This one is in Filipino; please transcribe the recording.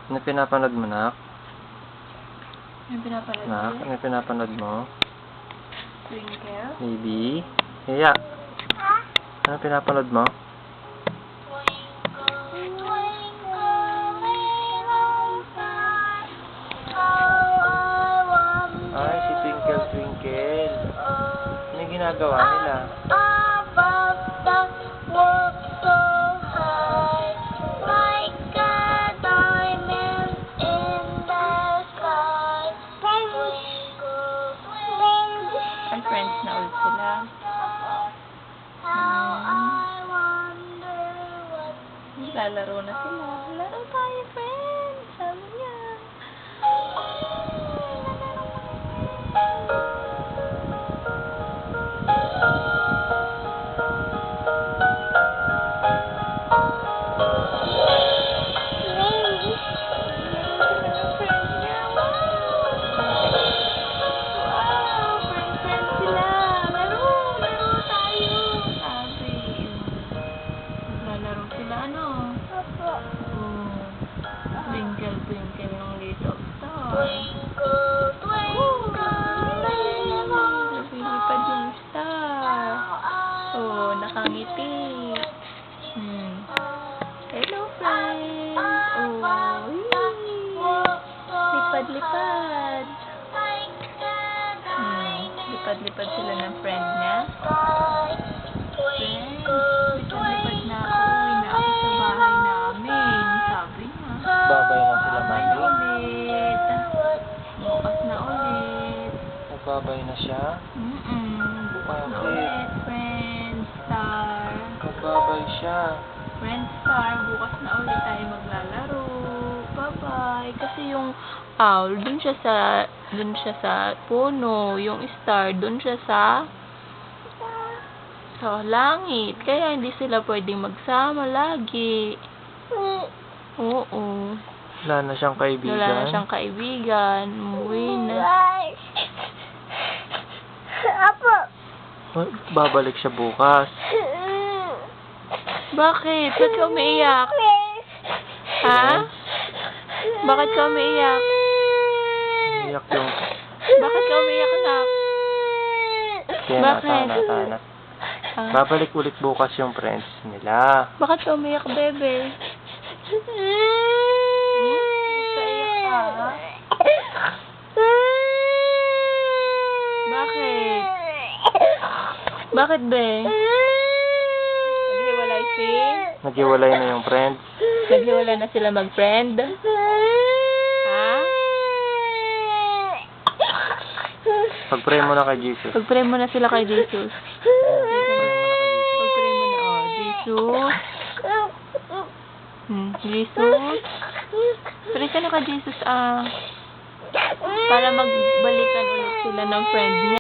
Ano pinapanood mo, Nak? Ano pinapanood mo? Nak, ano pinapanood mo? Twinkle? Baby? Hiya. Ano pinapanood mo? Ay, si Twinkle Twinkle. Ano yung ginagawa nila? Ay, friends na ulit sila. Lalaro na sila. Laro tayo, friends! Sabi niya. Twinkle, twinkle yung little star. Twinkle, twinkle, Lumilipad yung star. Oh, nakangiti. Hello, friends. Oh, lipad-lipad. Lipad-lipad sila ng friend niya. Friends, lipad-lipad na ako. Uwi na ako sa bahay namin. Sabi niya. Babay na sila, Babay Mami. na ulit. Bukas na ulit. Nagbabay na siya? Bukas na Bakit? ulit, friend star. Nagbabay siya. Friend star, bukas na ulit tayo maglalaro. Bye-bye. Kasi yung owl, dun siya sa puno. Yung star, dun siya sa langit. Kaya hindi sila pwedeng magsama lagi. Oo. Wala na siyang kaibigan. Wala na siyang kaibigan. Umuwi na. Apo. Babalik siya bukas. Bakit? Ba't ka umiiyak? Ha? Bakit ka umiiyak? Iyak yung... Bakit ka umiiyak, anak? Kaya Bakit? Tana. Ha? Babalik ulit bukas yung friends nila. Bakit ka umiiyak, bebe? Kaiyak ka? Bakit? Bakit, be? Naghiwalay Naghiwalay na yung friends. Naghiwalay na sila mag-friend? Ha? Pag-pray mo na kay Jesus. Pag-pray mo na sila kay Jesus. Pag-pray mo na, oh. Jesus. Jesus. Pray ka na kay Jesus, para magbalikan ulit sila ng friend niya.